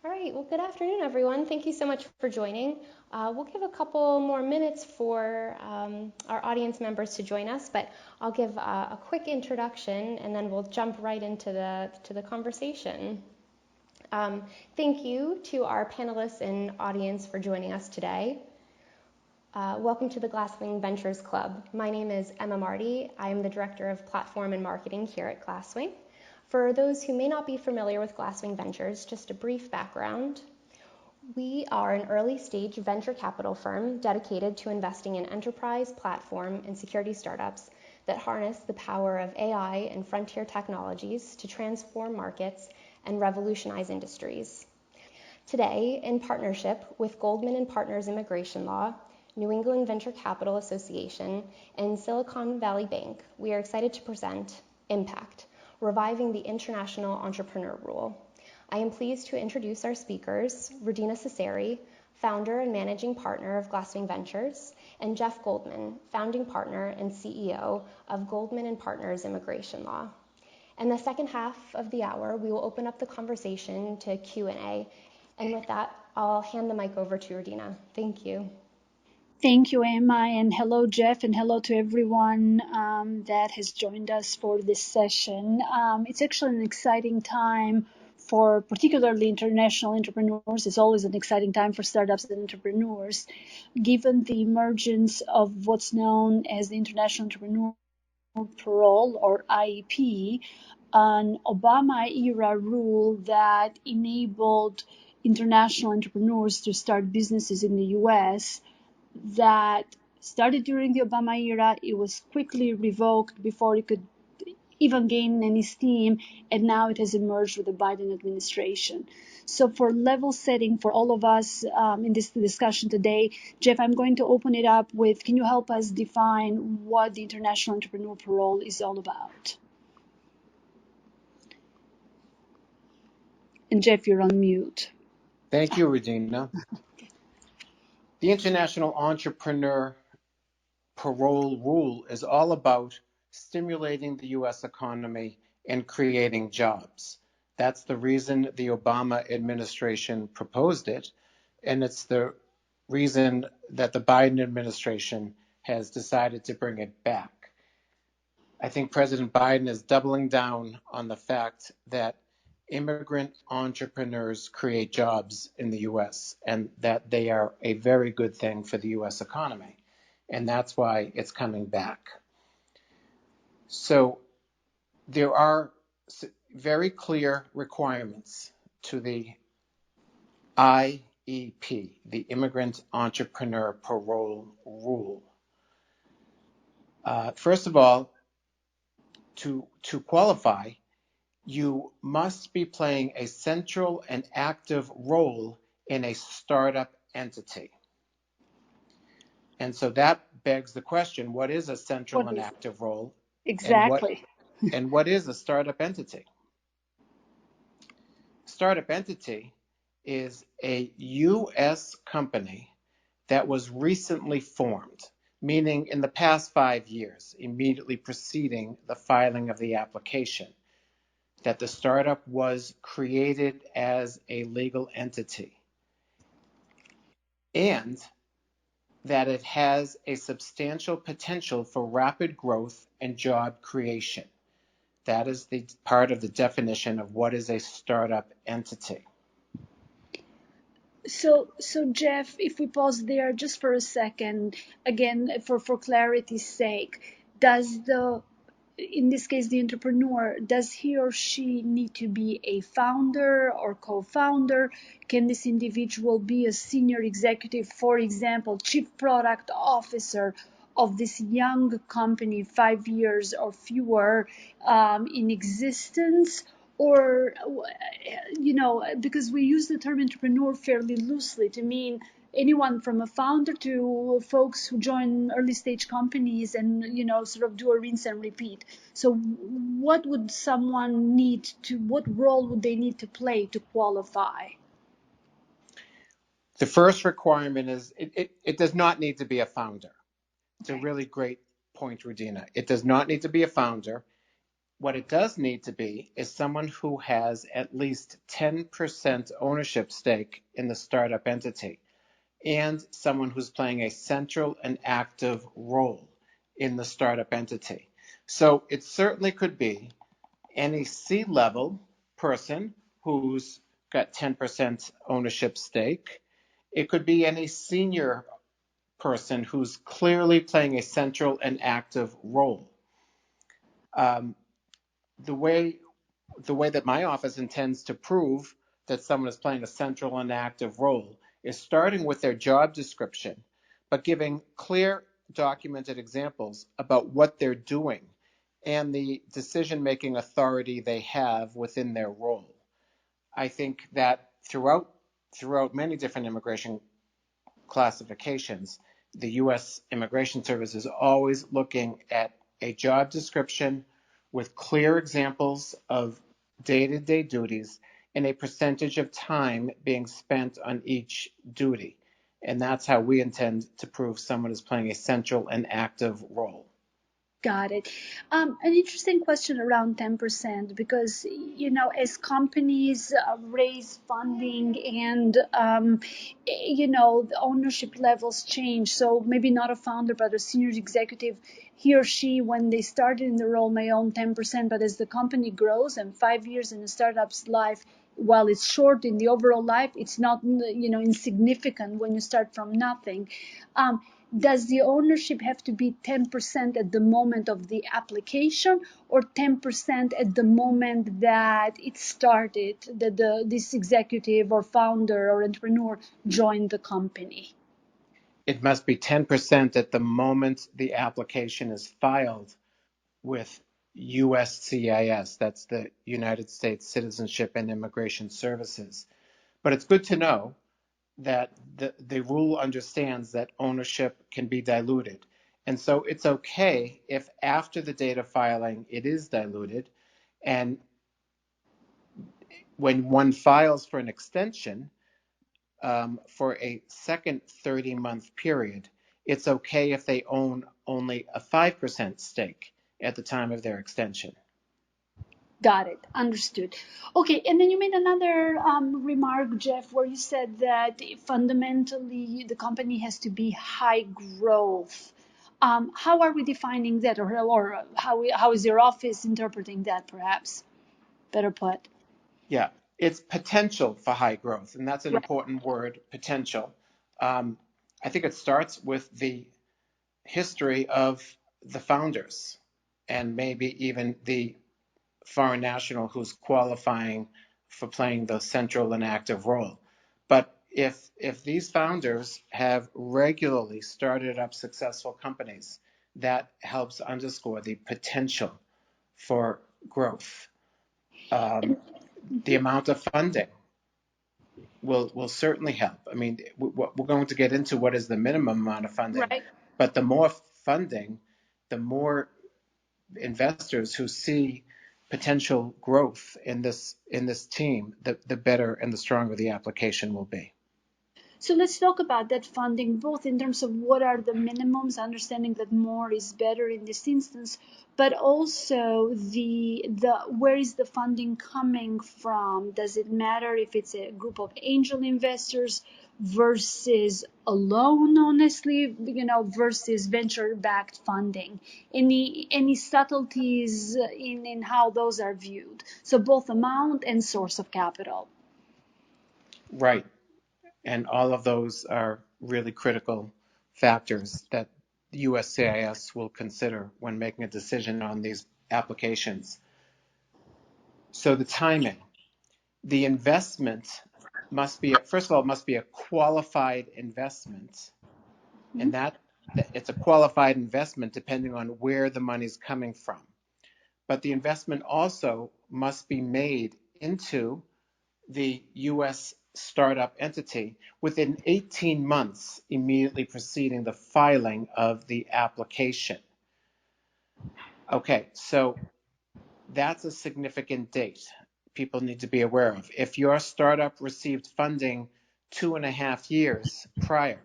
All right, well, good afternoon, everyone. Thank you so much for joining. We'll give a couple more minutes for our audience members to join us, but I'll give a quick introduction and then we'll jump right into the conversation. Thank you to our panelists and audience for joining us today. Welcome to the Glasswing Ventures Club. My name is Emma Marty. I am the Director of Platform and Marketing here at Glasswing. For those who may not be familiar with Glasswing Ventures, just a brief background. We are an early-stage venture capital firm dedicated to investing in enterprise, platform, and security startups that harness the power of AI and frontier technologies to transform markets and revolutionize industries. Today, in partnership with Goldman & Partners Immigration Law, New England Venture Capital Association, and Silicon Valley Bank, we are excited to present Impact, Reviving the International Entrepreneur Rule. I am pleased to introduce our speakers, Radina Cesari, founder and managing partner of Glasswing Ventures, and Jeff Goldman, founding partner and CEO of Goldman & Partners Immigration Law. In the second half of the hour, we will open up the conversation to Q&A. And with that, I'll hand the mic over to Radina. Thank you. Thank you, Emma, and hello, Jeff, and hello to everyone that has joined us for this session. It's actually an exciting time for particularly international entrepreneurs. It's always an exciting time for startups and entrepreneurs, given the emergence of what's known as the International Entrepreneur Parole, or IEP, an Obama-era rule that enabled international entrepreneurs to start businesses in the U.S., that started during the Obama era. It was quickly revoked before it could even gain any steam, and now it has emerged with the Biden administration. So for level setting for all of us in this discussion today, Jeff, I'm going to open it up with, can you help us define what the International Entrepreneur Parole is all about? And Jeff, you're on mute. Thank you, Radina. The International Entrepreneur Parole Rule is all about stimulating the U.S. economy and creating jobs. That's the reason the Obama administration proposed it, and it's the reason that the Biden administration has decided to bring it back. I think President Biden is doubling down on the fact that immigrant entrepreneurs create jobs in the U.S. and that they are a very good thing for the U.S. economy. And that's why it's coming back. So there are very clear requirements to the IEP, the Immigrant Entrepreneur Parole Rule. First of all, to qualify, you must be playing a central and active role in a startup entity. And so that begs the question, what is a central and active role? Exactly. And what is a startup entity? Startup entity is a U.S. company that was recently formed, meaning in the past 5 years, immediately preceding the filing of the application, that the startup was created as a legal entity, and that it has a substantial potential for rapid growth and job creation. That is the part of the definition of what is a startup entity. So Jeff, if we pause there just for a second, again, for clarity's sake, in this case, the entrepreneur, does he or she need to be a founder or co-founder? Can this individual be a senior executive, for example, chief product officer of this young company, 5 years or fewer in existence? Or, because we use the term entrepreneur fairly loosely to mean anyone from a founder to folks who join early stage companies and, sort of do a rinse and repeat. So what role would they need to play to qualify? The first requirement is it does not need to be a founder. It's a really great point, Radina. It does not need to be a founder. What it does need to be is someone who has at least 10% ownership stake in the startup entity and someone who's playing a central and active role in the startup entity. So it certainly could be any C-level person who's got 10% ownership stake. It could be any senior person who's clearly playing a central and active role. The way that my office intends to prove that someone is playing a central and active role is starting with their job description, but giving clear documented examples about what they're doing and the decision-making authority they have within their role. I think that throughout many different immigration classifications, the U.S. Immigration Service is always looking at a job description with clear examples of day-to-day duties and a percentage of time being spent on each duty. And that's how we intend to prove someone is playing a central and active role. Got it. An interesting question around 10% because, as companies raise funding and, the ownership levels change. So maybe not a founder, but a senior executive, he or she, when they started in the role, may own 10%. But as the company grows and 5 years in a startup's life, while it's short in the overall life, it's not, insignificant when you start from nothing. Does the ownership have to be 10% at the moment of the application or 10% at the moment that it started, that this executive or founder or entrepreneur joined the company? It must be 10% at the moment the application is filed with USCIS, that's the United States Citizenship and Immigration Services. But it's good to know that the rule understands that ownership can be diluted. And so it's okay if after the date of filing it is diluted, and when one files for an extension for a second 30-month period, it's okay if they own only a 5% stake at the time of their extension. Got it. Understood. Okay, and then you made another remark, Jeff, where you said that fundamentally the company has to be high growth. How are we defining that, or how is your office interpreting that, perhaps? Better put. Yeah, it's potential for high growth, and that's an Right. important word, potential. I think it starts with the history of the founders and maybe even the foreign national who's qualifying for playing the central and active role. But if these founders have regularly started up successful companies, that helps underscore the potential for growth. The amount of funding will certainly help. I mean, we're going to get into what is the minimum amount of funding, Right. but the more funding, the more investors who see potential growth in this team, the better and the stronger the application will be. So let's talk about that funding, both in terms of what are the minimums, understanding that more is better in this instance, but also the where is the funding coming from? Does it matter if it's a group of angel investors versus a loan, honestly, versus venture-backed funding? Any subtleties in how those are viewed? So both amount and source of capital. Right. And all of those are really critical factors that USCIS will consider when making a decision on these applications. So the timing, the investment must be, first of all, it must be a qualified investment. And that it's a qualified investment depending on where the money's coming from. But the investment also must be made into the U.S. startup entity within 18 months immediately preceding the filing of the application. Okay, so that's a significant date people need to be aware of. If your startup received funding 2.5 years prior,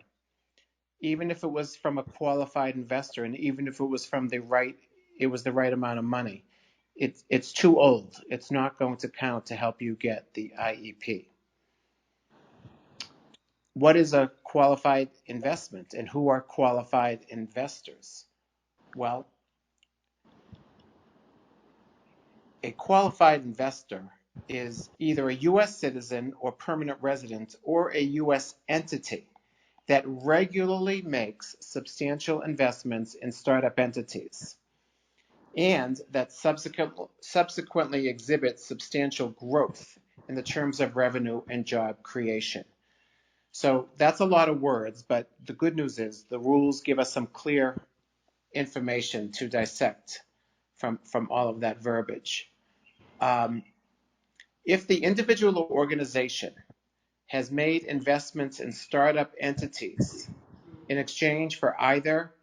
even if it was from a qualified investor and even if it was from the right amount of money, it's too old. It's not going to count to help you get the IEP. What is a qualified investment, and who are qualified investors? Well, a qualified investor is either a U.S. citizen or permanent resident or a U.S. entity that regularly makes substantial investments in startup entities and that subsequently exhibits substantial growth in the terms of revenue and job creation. So that's a lot of words, but the good news is the rules give us some clear information to dissect from all of that verbiage. If the individual or organization has made investments in startup entities in exchange for either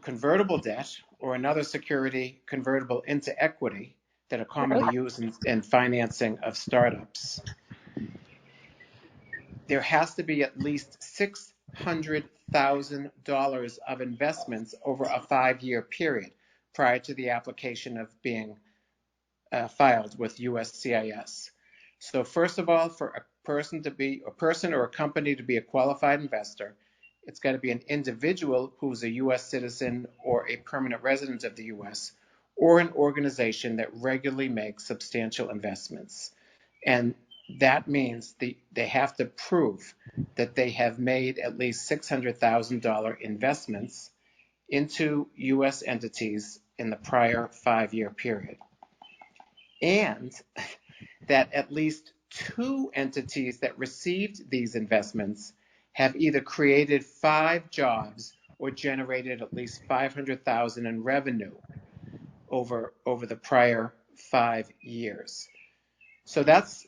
convertible debt or another security convertible into equity that are commonly used in financing of startups, there has to be at least $600,000 of investments over a 5-year period prior to the application of being filed with USCIS. So first of all, for a person or a company to be a qualified investor, it's got to be an individual who's a U.S. citizen or a permanent resident of the U.S. or an organization that regularly makes substantial investments. And that means they have to prove that they have made at least $600,000 investments into U.S. entities in the prior 5-year period. And that at least 2 entities that received these investments have either created 5 jobs or generated at least $500,000 in revenue over the prior 5 years. So that's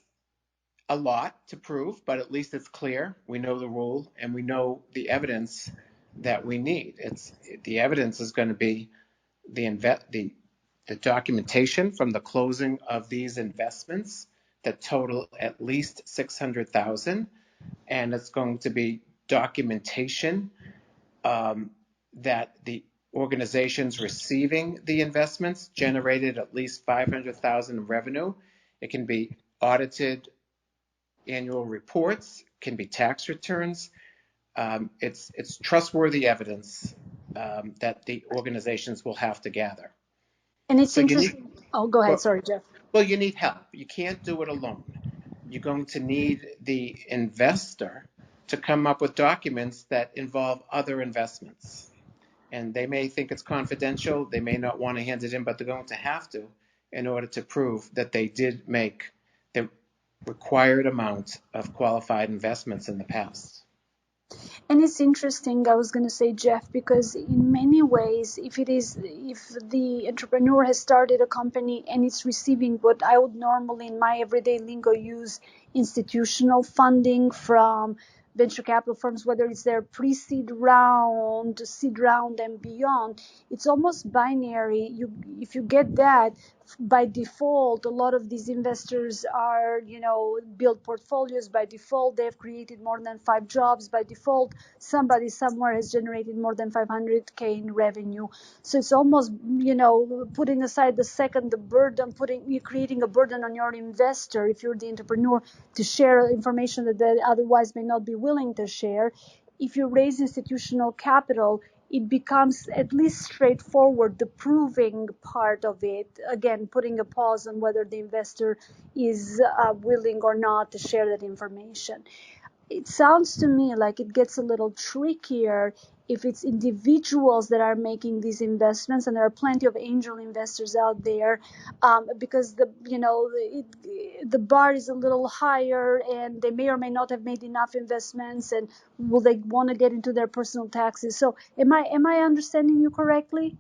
a lot to prove, but at least it's clear. We know the rule and we know the evidence that we need. The evidence is going to be the documentation from the closing of these investments that total at least $600,000, and it's going to be documentation that the organizations receiving the investments generated at least $500,000 in revenue. It can be audited annual reports, can be tax returns. It's trustworthy evidence that the organizations will have to gather. And it's interesting. Go ahead. Sorry, Jeff. Well, you need help. You can't do it alone. You're going to need the investor to come up with documents that involve other investments. And they may think it's confidential. They may not want to hand it in, but they're going to have to in order to prove that they did make the required amount of qualified investments in the past. And it's interesting, I was going to say, Jeff, because in many ways, if the entrepreneur has started a company and it's receiving what I would normally in my everyday lingo use institutional funding from venture capital firms, whether it's their pre-seed round, seed round and beyond, it's almost binary. If you get that, by default, a lot of these investors are, build portfolios. By default, they have created more than 5 jobs. By default, somebody somewhere has generated more than 500K in revenue. So it's almost, putting aside the burden, creating a burden on your investor, if you're the entrepreneur, to share information that they otherwise may not be willing to share. If you raise institutional capital, it becomes at least straightforward, the proving part of it. Again, putting a pause on whether the investor is willing or not to share that information. It sounds to me like it gets a little trickier if it's individuals that are making these investments, and there are plenty of angel investors out there, because the bar is a little higher, and they may or may not have made enough investments, and will they want to get into their personal taxes? So, am I understanding you correctly?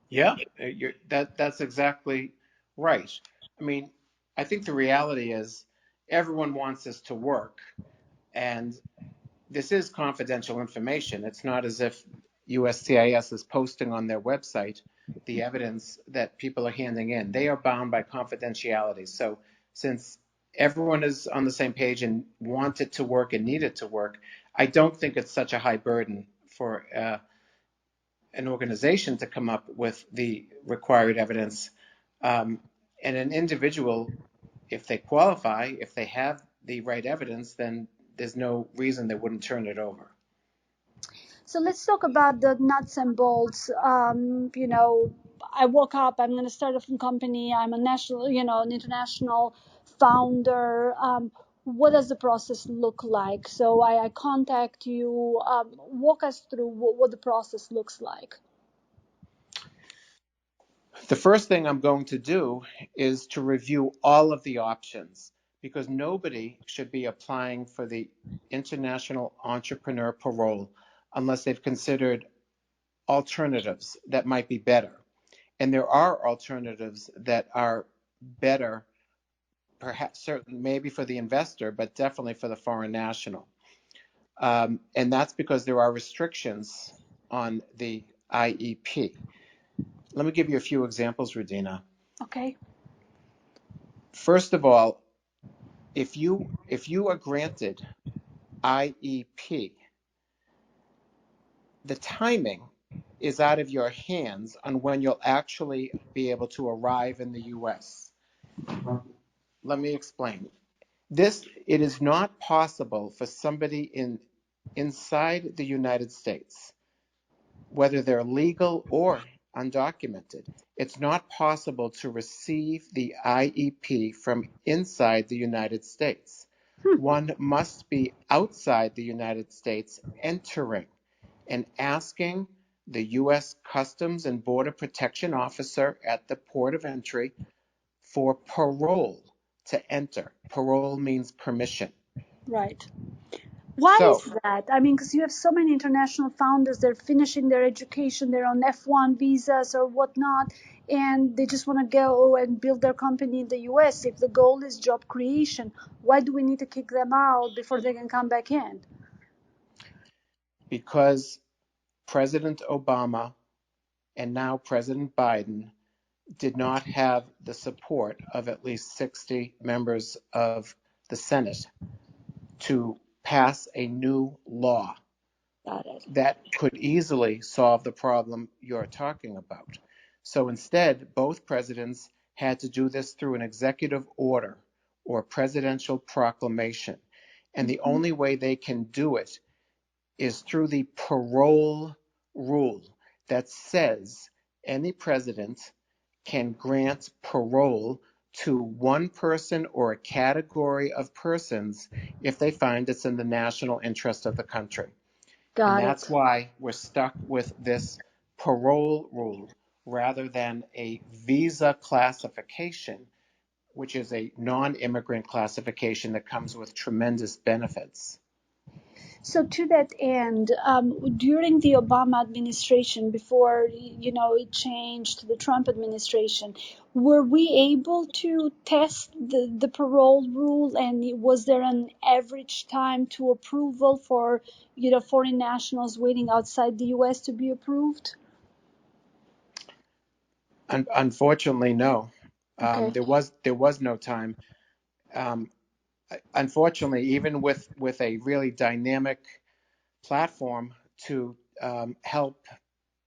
Yeah, that's exactly right. I mean, I think the reality is everyone wants this to work, and this is confidential information. It's not as if USCIS is posting on their website the evidence that people are handing in. They are bound by confidentiality. So since everyone is on the same page and want it to work and need it to work, I don't think it's such a high burden for an organization to come up with the required evidence. And an individual, if they qualify, if they have the right evidence, then there's no reason they wouldn't turn it over. So let's talk about the nuts and bolts. I woke up, I'm going to start a company, I'm a national, an international founder. What does the process look like? So I contact you. Walk us through what the process looks like. The first thing I'm going to do is to review all of the options, because nobody should be applying for the International Entrepreneur Parole unless they've considered alternatives that might be better. And there are alternatives that are better, perhaps certainly maybe for the investor, but definitely for the foreign national. And that's because there are restrictions on the IEP. Let me give you a few examples, Radina. Okay. First of all, if you are granted IEP, the timing is out of your hands on when you'll actually be able to arrive in the U.S. Let me explain. It is not possible for somebody inside the United States, whether they're legal or undocumented, it's not possible to receive the IEP from inside the United States. One must be outside the United States entering and asking the U.S. Customs and Border Protection officer at the port of entry for parole to enter. Parole means permission. Right. Why So, is that? I mean, because you have so many international founders, they're finishing their education, they're on F1 visas or whatnot, and they just want to go and build their company in the US. If the goal is job creation, why do we need to kick them out before they can come back in? because President Obama and now President Biden did not have the support of at least 60 members of the Senate to pass a new law that could easily solve the problem you're talking about. So instead, both presidents had to do this through an executive order or presidential proclamation. And the only way they can do it is through the parole rule that says any president can grant parole to one person or a category of persons if they find it's in the national interest of the country. And that's why we're stuck with this parole rule rather than a visa classification, which is a non-immigrant classification that comes with tremendous benefits. So to that end, during the Obama administration, before it changed to the Trump administration, were we able to test the parole rule, and was there an average time to approval for foreign nationals waiting outside the U.S. to be approved? Unfortunately, no. Okay. There was no time. Unfortunately, even with a really dynamic platform to help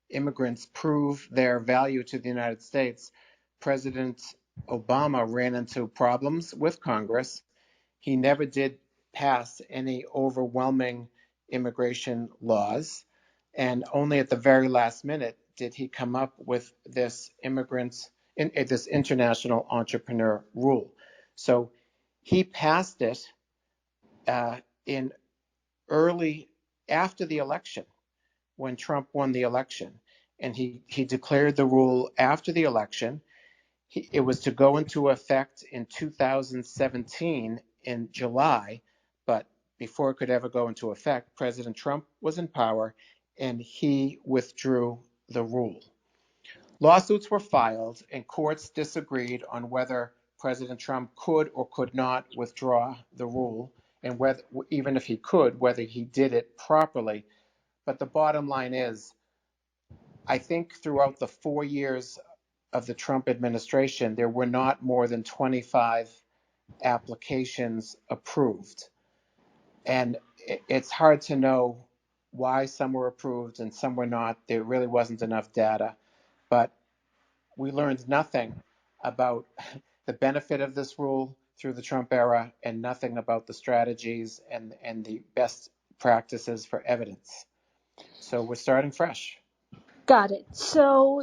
immigrants prove their value to the United States, President Obama ran into problems with Congress. He never did pass any overwhelming immigration laws, and only at the very last minute did he come up with this this international entrepreneur rule. So he passed it in early after the election, when Trump won the election, and he declared the rule after the election. It was to go into effect in 2017 in July, but before it could ever go into effect, President Trump was in power and he withdrew the rule. Lawsuits were filed and courts disagreed on whether President Trump could or could not withdraw the rule, and whether, even if he could, whether he did it properly. But the bottom line is, I think throughout the 4 years of the Trump administration, there were not more than 25 applications approved. And it's hard to know why some were approved and some were not. There really wasn't enough data. But we learned nothing about the benefit of this rule through the Trump era and nothing about the strategies and the best practices for evidence. So we're starting fresh. Got it. So,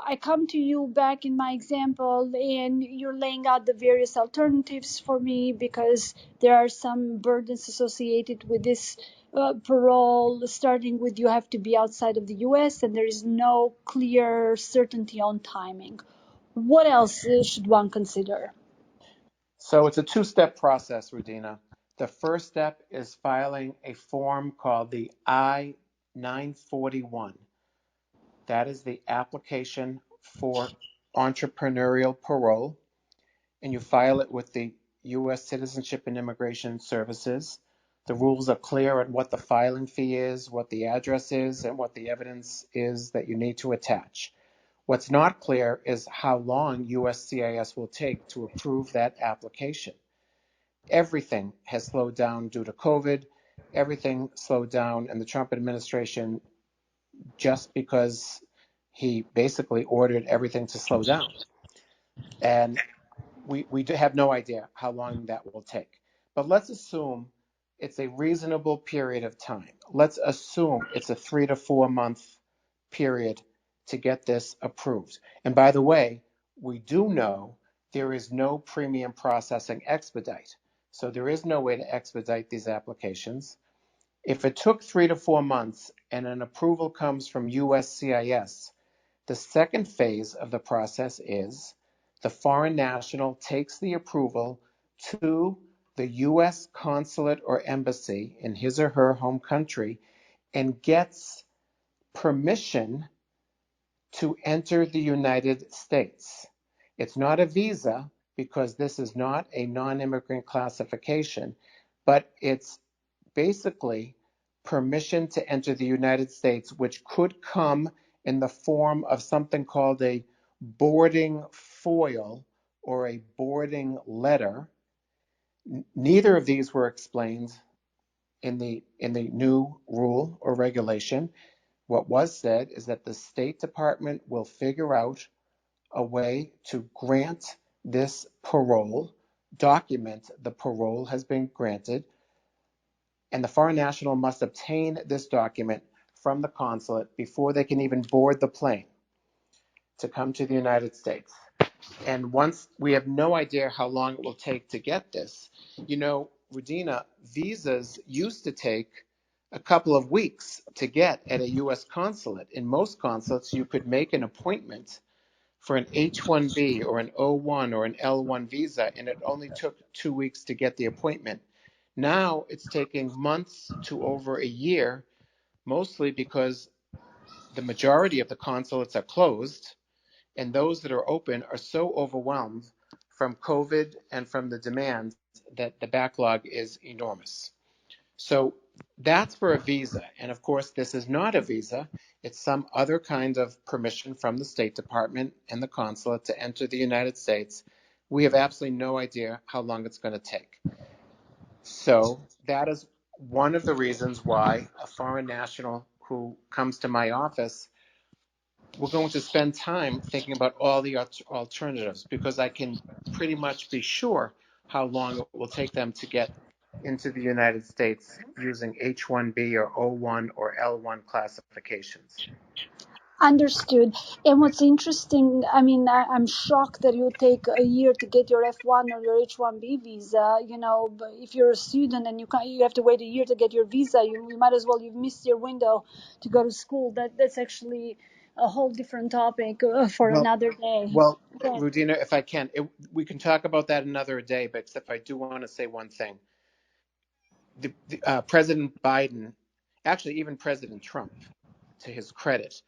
I come to you back in my example, and you're laying out the various alternatives for me because there are some burdens associated with this parole, starting with you have to be outside of the US and there is no clear certainty on timing. What else should one consider? So it's a two-step process, Rudina. The first step is filing a form called the I-941. That is the application for entrepreneurial parole, and you file it with the U.S. Citizenship and Immigration Services. The rules are clear on what the filing fee is, what the address is, and what the evidence is that you need to attach. What's not clear is how long USCIS will take to approve that application. Everything has slowed down due to COVID. Everything slowed down in the Trump administration just because he basically ordered everything to slow down. And we have no idea how long that will take. But let's assume it's a reasonable period of time. Let's assume it's a 3 to 4 month period to get this approved. And by the way, we do know there is no premium processing expedite. So there is no way to expedite these applications. If it took 3 to 4 months and an approval comes from USCIS, the second phase of the process is the foreign national takes the approval to the U.S. consulate or embassy in his or her home country and gets permission to enter the United States. It's not a visa because this is not a non-immigrant classification, but it's basically permission to enter the United States, which could come in the form of something called a boarding foil or a boarding letter. Neither of these were explained in the new rule or regulation. What was said is that the State Department will figure out a way to grant this parole, document the parole has been granted, and the foreign national must obtain this document from the consulate before they can even board the plane to come to the United States. And once we have no idea how long it will take to get this, Rudina, visas used to take a couple of weeks to get at a U.S. consulate. In most consulates, you could make an appointment for an H-1B or an O-1 or an L-1 visa, and it only took 2 weeks to get the appointment. Now it's taking months to over a year, mostly because the majority of the consulates are closed, and those that are open are so overwhelmed from COVID and from the demand that the backlog is enormous. So that's for a visa. And of course, this is not a visa. It's some other kind of permission from the State Department and the consulate to enter the United States. We have absolutely no idea how long it's going to take. So that is one of the reasons why a foreign national who comes to my office, we're going to spend time thinking about all the alternatives, because I can pretty much be sure how long it will take them to get into the United States using H-1B or O-1 or L-1 classifications. Understood. And what's interesting, I'm shocked that you take a year to get your F1 or your H1B visa. But if you're a student and you have to wait a year to get your visa, you might as well, you've missed your window to go to school. That's actually a whole different topic for another day. Well, Okay. Rudina, if I can, we can talk about that another day, but except I do want to say one thing. President Biden, actually even President Trump, to his credit,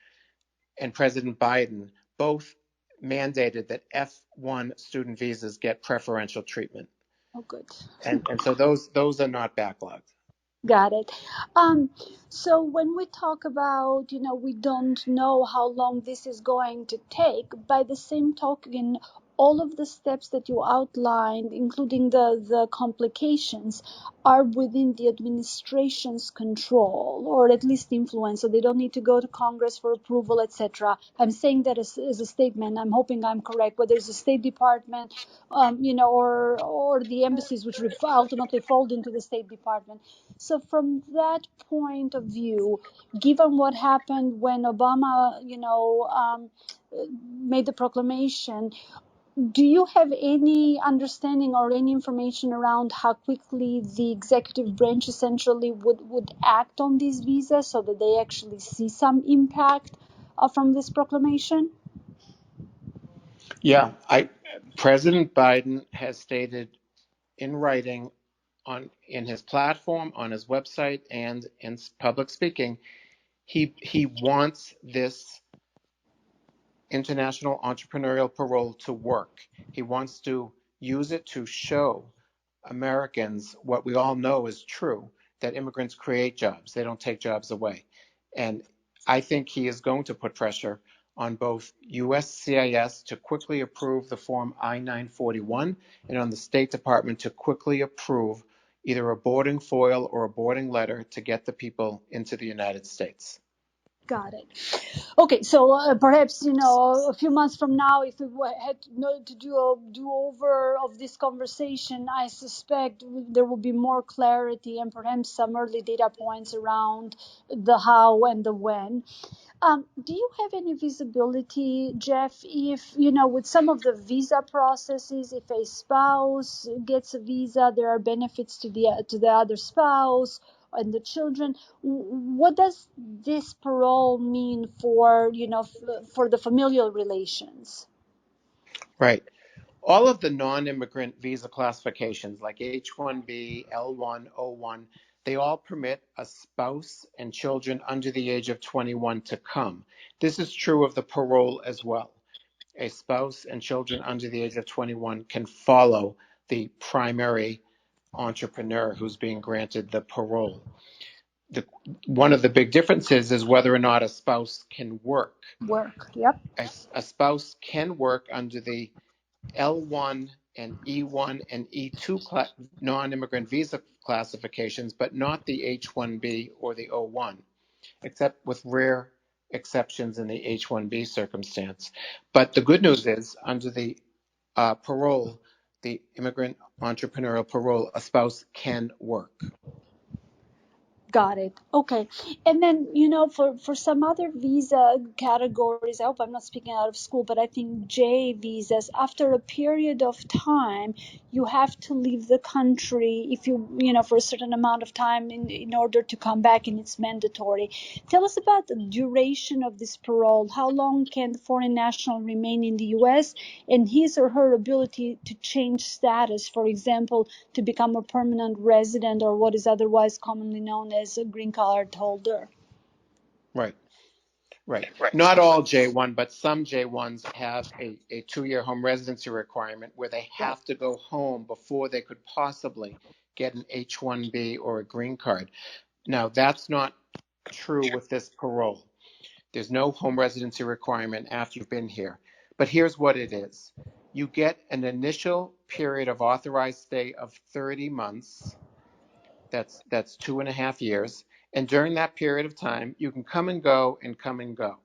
and President Biden both mandated that F1 student visas get preferential treatment. Oh, good. And so those are not backlogged. Got it. So when we talk about, we don't know how long this is going to take, by the same token, all of the steps that you outlined, including the complications, are within the administration's control, or at least influence, so they don't need to go to Congress for approval, etc. I'm saying that as a statement. I'm hoping I'm correct. Whether it's the State Department, or the embassies, which ultimately fold into the State Department. So from that point of view, given what happened when Obama, made the proclamation, do you have any understanding or any information around how quickly the executive branch essentially would act on these visas so that they actually see some impact from this proclamation? Yeah, President Biden has stated in writing in his platform, on his website, and in public speaking, he wants this international entrepreneurial parole to work. He wants to use it to show Americans what we all know is true, that immigrants create jobs. They don't take jobs away. And I think he is going to put pressure on both USCIS to quickly approve the Form I-941 and on the State Department to quickly approve either a boarding foil or a boarding letter to get the people into the United States. Got it. Okay, so perhaps a few months from now, if we had to do a do-over of this conversation, I suspect there will be more clarity and perhaps some early data points around the how and the when. Do you have any visibility, Jeff, if, with some of the visa processes, if a spouse gets a visa, there are benefits to the other spouse and the children? What does this parole mean for, for the familial relations? Right. All of the non-immigrant visa classifications like H-1B, L-1, O-1, they all permit a spouse and children under the age of 21 to come. This is true of the parole as well. A spouse and children under the age of 21 can follow the primary entrepreneur who's being granted the parole. One of the big differences is whether or not a spouse can work. Yep. A spouse can work under the L1 and E1 and E2 non-immigrant visa classifications, but not the H-1B or the O-1, except with rare exceptions in the H-1B circumstance. But the good news is, under the parole, the immigrant entrepreneurial parole, a spouse can work. Got it. Okay. And then, for some other visa categories, I hope I'm not speaking out of school, but I think J visas, after a period of time, you have to leave the country if for a certain amount of time in order to come back, and it's mandatory. Tell us about the duration of this parole. How long can the foreign national remain in the U.S. and his or her ability to change status, for example, to become a permanent resident or what is otherwise commonly known as a green card holder? Right. Not all J1, but some J1s have a 2-year home residency requirement where they have to go home before they could possibly get an H-1B or a green card. Now, that's not true with this parole. There's no home residency requirement after you've been here. But here's what it is. You get an initial period of authorized stay of 30 months. That's 2.5 years. And during that period of time, you can come and go and come and go.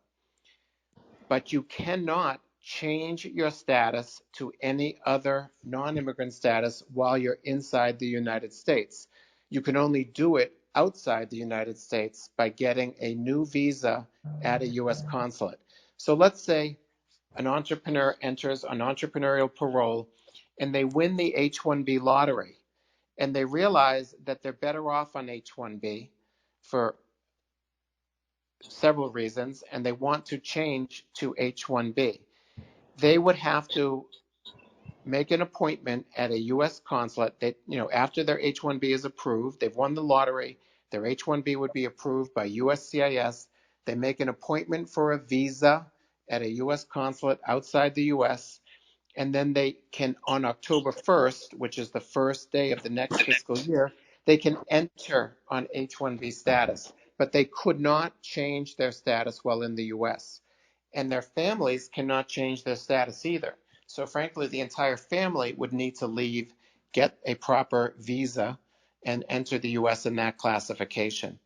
But you cannot change your status to any other non-immigrant status while you're inside the United States. You can only do it outside the United States by getting a new visa at a U.S. consulate. So let's say an entrepreneur enters an entrepreneurial parole and they win the H-1B lottery and they realize that they're better off on H-1B for several reasons, and they want to change to H-1B. They would have to make an appointment at a U.S. consulate. That, after their H-1B is approved, they've won the lottery, their H-1B would be approved by USCIS. They make an appointment for a visa at a U.S. consulate outside the U.S., and then they can, on October 1st, which is the first day of the next fiscal year, they can enter on H-1B status, but they could not change their status while in the U.S., and their families cannot change their status either. So frankly, the entire family would need to leave, get a proper visa, and enter the US in that classification.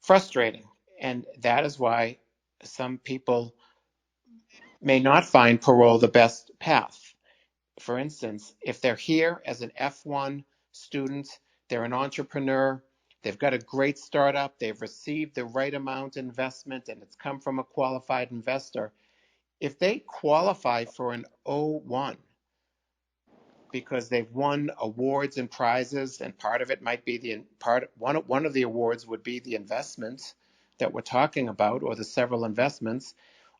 Frustrating. And that is why some people may not find parole the best path. For instance, if they're here as an F1 student, they're an entrepreneur, they've got a great startup, they've received the right amount of investment, and it's come from a qualified investor. If they qualify for an O1 because they've won awards and prizes, and part of it might be one of the awards would be the investment that we're talking about, or the several investments,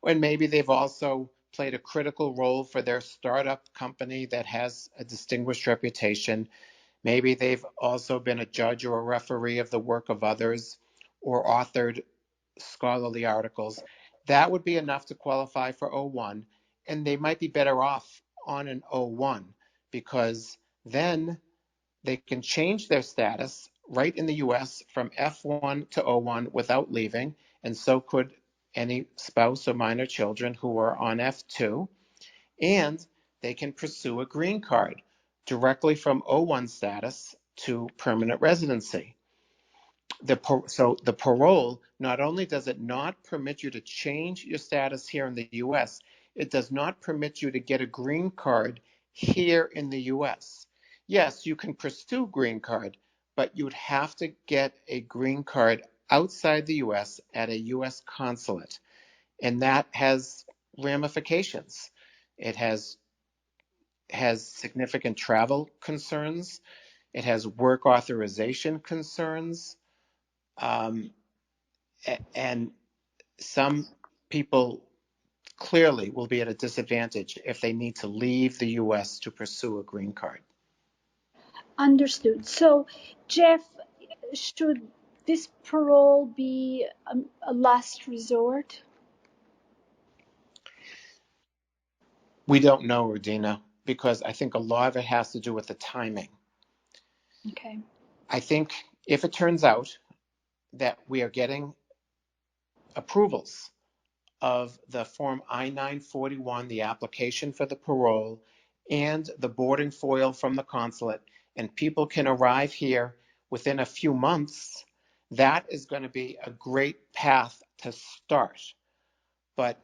and maybe they've also played a critical role for their startup company that has a distinguished reputation. Maybe they've also been a judge or a referee of the work of others, or authored scholarly articles. That would be enough to qualify for O1, and they might be better off on an O1 because then they can change their status right in the US from F1 to O1 without leaving, and so could any spouse or minor children who are on F2, and they can pursue a green card directly from O1 status to permanent residency. So the parole, not only does it not permit you to change your status here in the US, it does not permit you to get a green card here in the US. Yes, you can pursue green card, but you'd have to get a green card outside the US at a US consulate. And that has ramifications. It has significant travel concerns. It has work authorization concerns. Um, and some people clearly will be at a disadvantage if they need to leave the US to pursue a green card. Understood. So, Jeff, should this parole be a last resort? We don't know, Rudina, because I think a lot of it has to do with the timing. Okay. I think if it turns out that we are getting approvals of the Form I-941, the application for the parole, and the boarding foil from the consulate, and people can arrive here within a few months, that is going to be a great path to start. But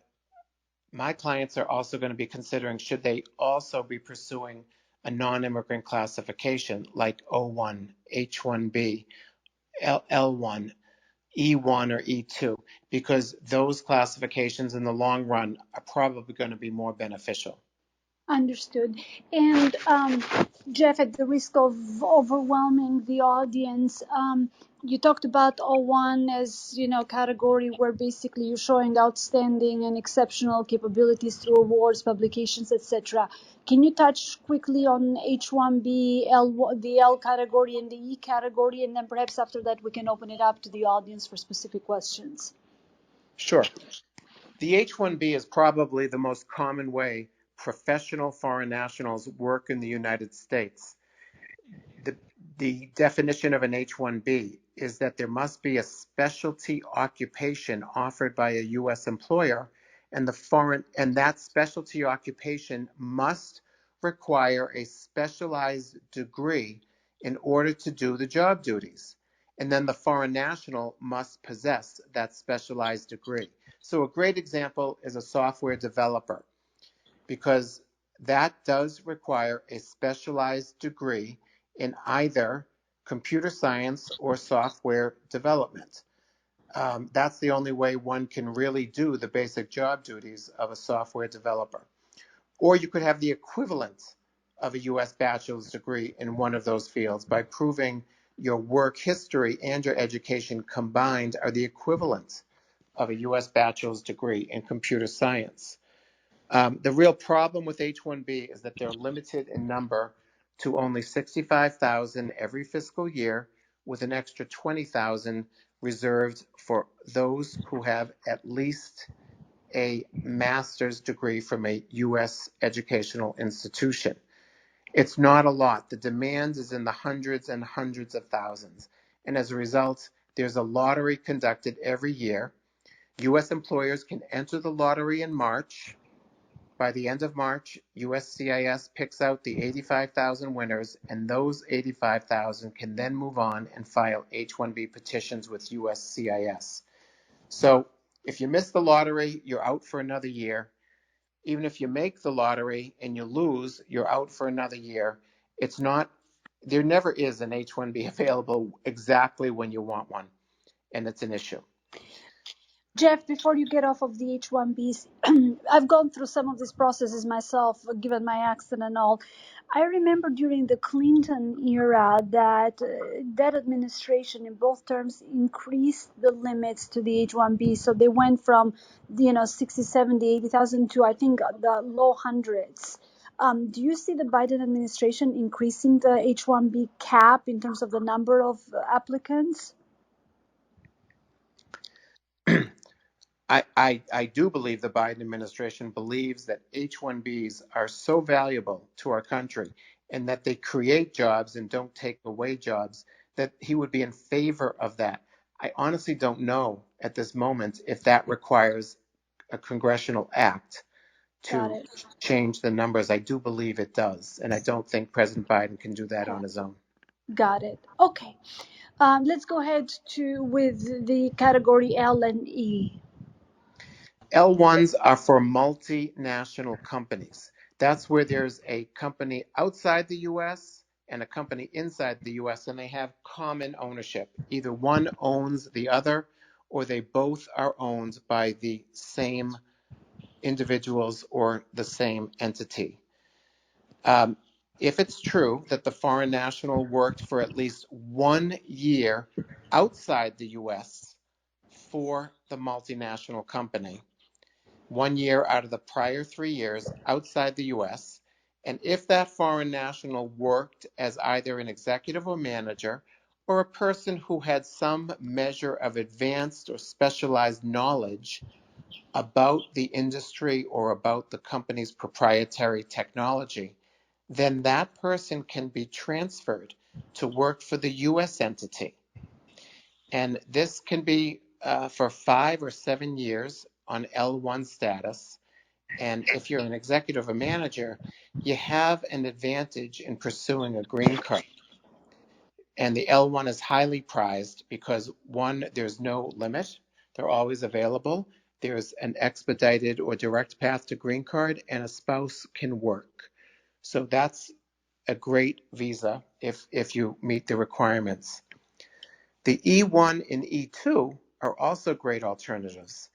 my clients are also going to be considering, should they also be pursuing a non-immigrant classification like O1, H1B, L1, E1 or E2, because those classifications in the long run are probably going to be more beneficial. Understood. And Jeff, at the risk of overwhelming the audience, you talked about O1 as, category where basically you're showing outstanding and exceptional capabilities through awards, publications, etc. Can you touch quickly on H1B, the L category and the E category, and then perhaps after that we can open it up to the audience for specific questions? Sure. The H-1B is probably the most common way professional foreign nationals work in the United States. The definition of an H-1B is that there must be a specialty occupation offered by a U.S. employer, and that specialty occupation must require a specialized degree in order to do the job duties. And then the foreign national must possess that specialized degree. So a great example is a software developer, because that does require a specialized degree in either computer science or software development. That's the only way one can really do the basic job duties of a software developer. Or you could have the equivalent of a US bachelor's degree in one of those fields by proving your work history and your education combined are the equivalent of a US bachelor's degree in computer science. The real problem with H-1B is that they're limited in number to only 65,000 every fiscal year, with an extra 20,000 reserved for those who have at least a master's degree from a U.S. educational institution. It's not a lot. The demand is in the hundreds and hundreds of thousands. And as a result, there's a lottery conducted every year. U.S. employers can enter the lottery in March. By the end of March, USCIS picks out the 85,000 winners, and those 85,000 can then move on and file H-1B petitions with USCIS. So if you miss the lottery, you're out for another year. Even if you make the lottery and you lose, you're out for another year. There never is an H-1B available exactly when you want one, and it's an issue. Jeff, before you get off of the H-1Bs, I've gone through some of these processes myself, given my accent and all. I remember during the Clinton era that that administration in both terms increased the limits to the H-1B. So they went from, 60, 70, 80,000 to, I think, the low hundreds. Do you see the Biden administration increasing the H-1B cap in terms of the number of applicants? I do believe the Biden administration believes that H-1Bs are so valuable to our country and that they create jobs and don't take away jobs, that he would be in favor of that. I honestly don't know at this moment if that requires a congressional act to change the numbers. I do believe it does, and I don't think President Biden can do that on his own. Got it. Okay. Let's go ahead with the category L and E. L1s are for multinational companies. That's where there's a company outside the US and a company inside the US, and they have common ownership. Either one owns the other, or they both are owned by the same individuals or the same entity. If it's true that the foreign national worked for at least 1 year outside the US for the multinational company, 1 year out of the prior 3 years outside the US, and if that foreign national worked as either an executive or manager, or a person who had some measure of advanced or specialized knowledge about the industry or about the company's proprietary technology, then that person can be transferred to work for the US entity. And this can be for 5 or 7 years on L1 status. And if you're an executive or manager, you have an advantage in pursuing a green card. And the L1 is highly prized because, one, there's no limit. They're always available. There's an expedited or direct path to green card, and a spouse can work. So that's a great visa if you meet the requirements. The E1 and E2 are also great alternatives.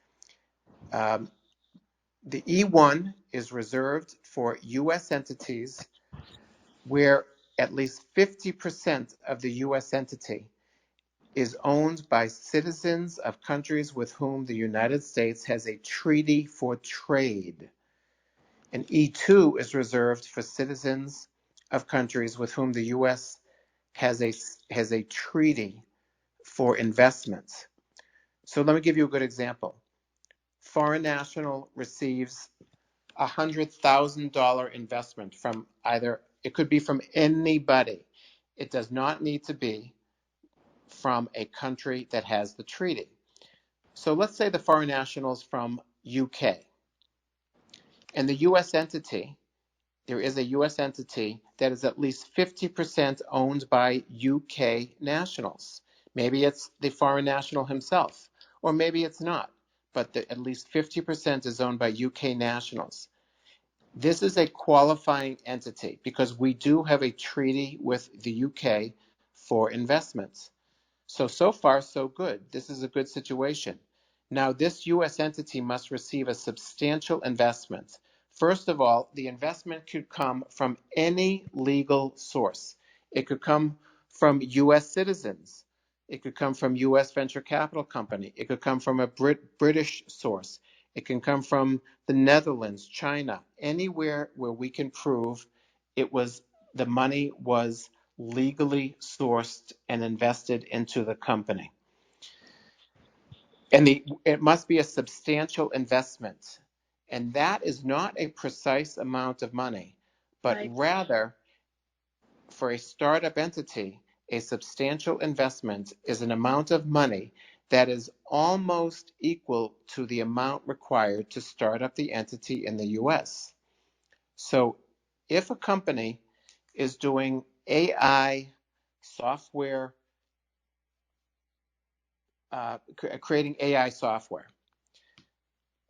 The E1 is reserved for U.S. entities where at least 50% of the U.S. entity is owned by citizens of countries with whom the United States has a treaty for trade. And E2 is reserved for citizens of countries with whom the U.S. has a treaty for investments. So let me give you a good example. Foreign national receives $100,000 investment from either, it could be from anybody. It does not need to be from a country that has the treaty. So let's say the foreign nationals from UK. And the US entity, there is a US entity that is at least 50% owned by UK nationals. Maybe it's the foreign national himself, or maybe it's not, but at least 50% is owned by UK nationals. This is a qualifying entity because we do have a treaty with the UK for investments. So far, so good. This is a good situation. Now, this U.S. entity must receive a substantial investment. First of all, the investment could come from any legal source. It could come from U.S. citizens. It could come from U.S. venture capital company. It could come from a British source. It can come from the Netherlands, China, anywhere where we can prove the money was legally sourced and invested into the company. And it must be a substantial investment. And that is not a precise amount of money, but rather, for a startup entity, a substantial investment is an amount of money that is almost equal to the amount required to start up the entity in the US. So if a company is doing AI software, creating AI software,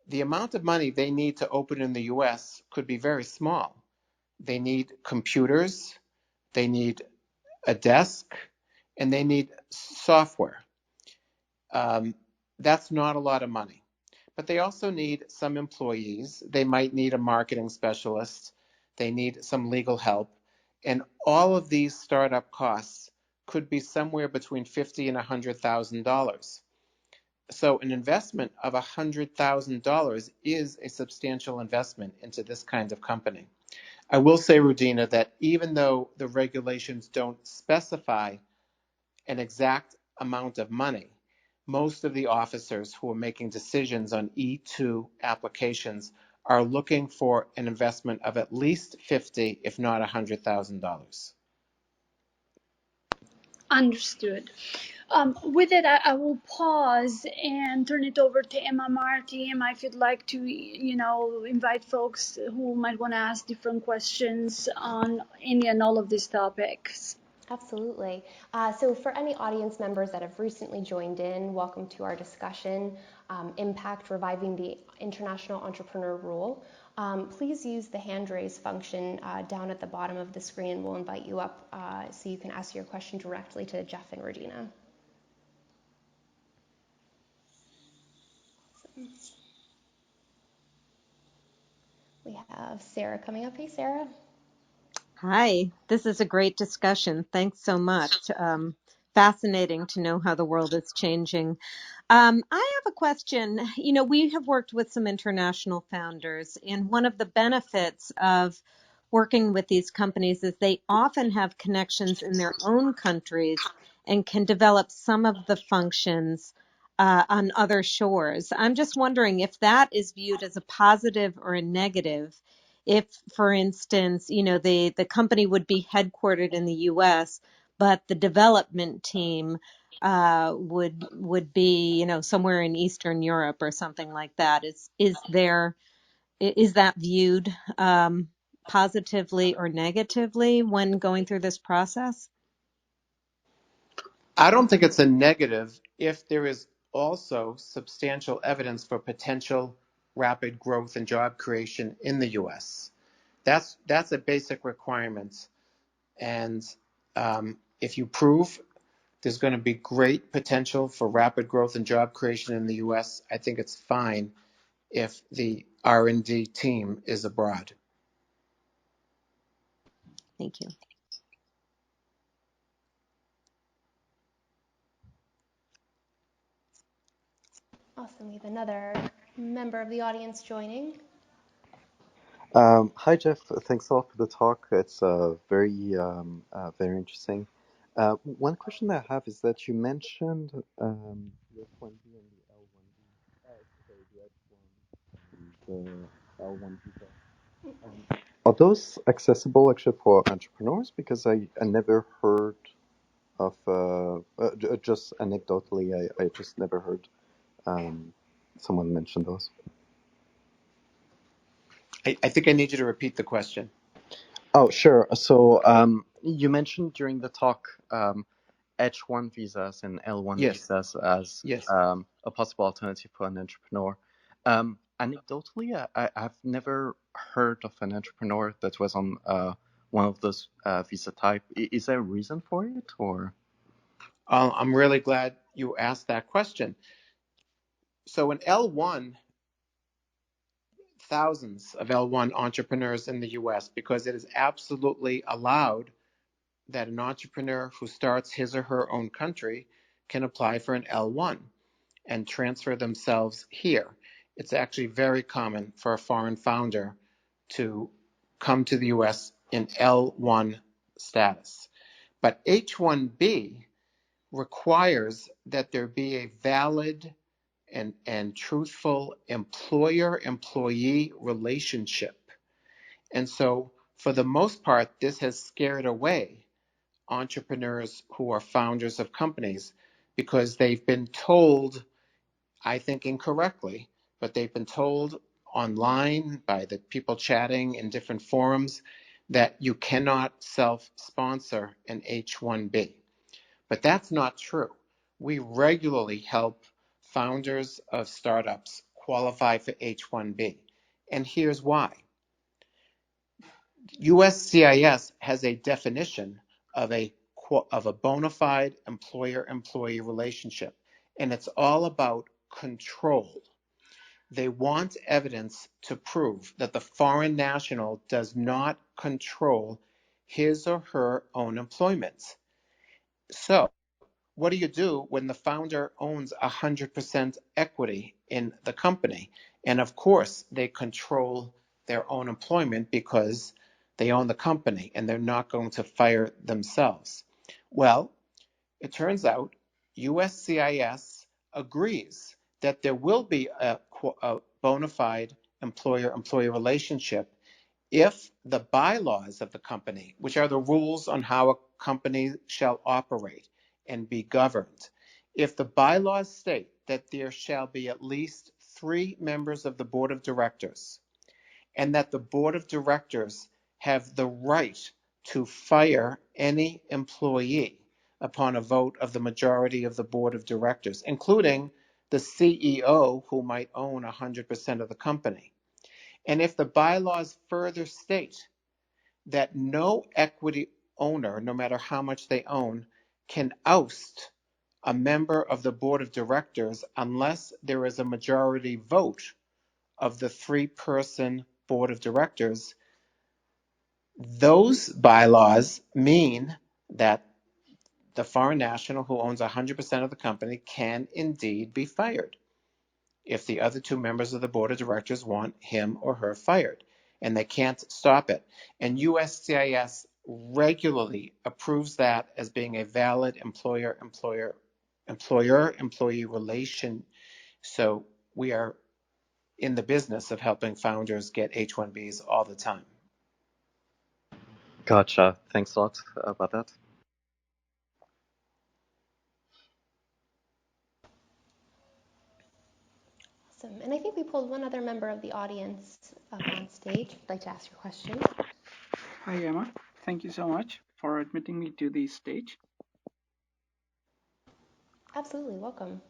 the amount of money they need to open in the US could be very small. They need computers, they need a desk, and they need software. That's not a lot of money. But they also need some employees. They might need a marketing specialist. They need some legal help. And all of these startup costs could be somewhere between $50,000 and $100,000. So an investment of $100,000 is a substantial investment into this kind of company. I will say, Rudina, that even though the regulations don't specify an exact amount of money, most of the officers who are making decisions on E2 applications are looking for an investment of at least $50,000, if not $100,000. Understood. With it, I will pause and turn it over to Emma Marty. Emma, if you'd like to, invite folks who might want to ask different questions on any and all of these topics. Absolutely. So for any audience members that have recently joined in, welcome to our discussion, Impact Reviving the International Entrepreneur Rule. Please use the hand raise function down at the bottom of the screen. We'll invite you up so you can ask your question directly to Jeff and Regina. Awesome. We have Sarah coming up. Hey, Sarah. Hi, this is a great discussion. Thanks so much. Fascinating to know how the world is changing. I have a question. We have worked with some international founders, and one of the benefits of working with these companies is they often have connections in their own countries and can develop some of the functions on other shores. I'm just wondering if that is viewed as a positive or a negative. If, for instance, the company would be headquartered in the U.S., but the development team would be, somewhere in Eastern Europe or something like that. Is that viewed positively or negatively when going through this process? I don't think it's a negative if there is also substantial evidence for potential rapid growth and job creation in the US. That's a basic requirement. And if you prove there's going to be great potential for rapid growth and job creation in the US, I think it's fine if the R&D team is abroad. Thank you. Awesome. We have another member of the audience joining. Hi, Jeff. Thanks a lot for the talk. It's very interesting. One question I have is that you mentioned the F1B and the L1B, the L1 visa. Are those accessible actually for entrepreneurs? Because I never heard of, just anecdotally, I just never heard someone mention those. I think I need you to repeat the question. Oh, sure. So you mentioned during the talk H1 visas and L1 visas as a possible alternative for an entrepreneur. Anecdotally, I've never heard of an entrepreneur that was on one of those visa type. Is there a reason for it, or? I'm really glad you asked that question. So in L1, thousands of L1 entrepreneurs in the US, because it is absolutely allowed that an entrepreneur who starts his or her own country can apply for an L1 and transfer themselves here. It's actually very common for a foreign founder to come to the US in L1 status. But H1B requires that there be a valid and truthful employer-employee relationship. And so, for the most part, this has scared away entrepreneurs who are founders of companies because they've been told, I think incorrectly, but they've been told online by the people chatting in different forums that you cannot self-sponsor an H-1B. But that's not true. We regularly help founders of startups qualify for H-1B. And here's why. USCIS has a definition of a bona fide employer-employee relationship, and it's all about control. They want evidence to prove that the foreign national does not control his or her own employment. So, what do you do when the founder owns 100% equity in the company? And of course, they control their own employment because they own the company and they're not going to fire themselves. Well, it turns out USCIS agrees that there will be a bona fide employer-employee relationship if the bylaws of the company, which are the rules on how a company shall operate and be governed, if the bylaws state that there shall be at least 3 members of the board of directors, and that the board of directors have the right to fire any employee upon a vote of the majority of the board of directors, including the CEO, who might own 100% of the company. And if the bylaws further state that no equity owner, no matter how much they own, can oust a member of the board of directors unless there is a majority vote of the 3-person board of directors, those bylaws mean that the foreign national who owns 100% of the company can indeed be fired if the other 2 members of the board of directors want him or her fired, and they can't stop it. And USCIS regularly approves that as being a valid employer-employee relation. So we are in the business of helping founders get H-1Bs all the time. Gotcha. Thanks a lot about that. Awesome. And I think we pulled one other member of the audience up on stage. I'd like to ask your question. Hi, Emma. Thank you so much for admitting me to the stage. Absolutely. Welcome.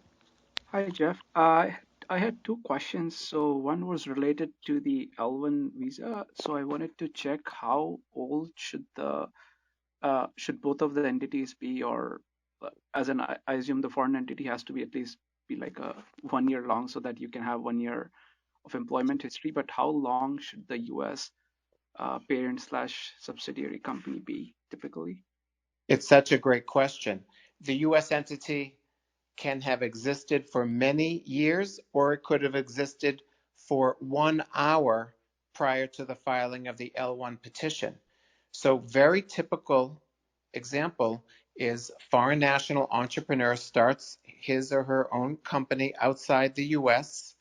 Hi, Jeff. I had 2 questions. So one was related to the L1 visa. So I wanted to check how old should both of the entities be, or I assume the foreign entity has to be at least be like a 1 year long so that you can have 1 year of employment history. But how long should the U.S. Parent/subsidiary company be typically? It's such a great question. The U.S. entity can have existed for many years, or it could have existed for 1 hour prior to the filing of the L1 petition. So very typical example is foreign national entrepreneur starts his or her own company outside the U.S.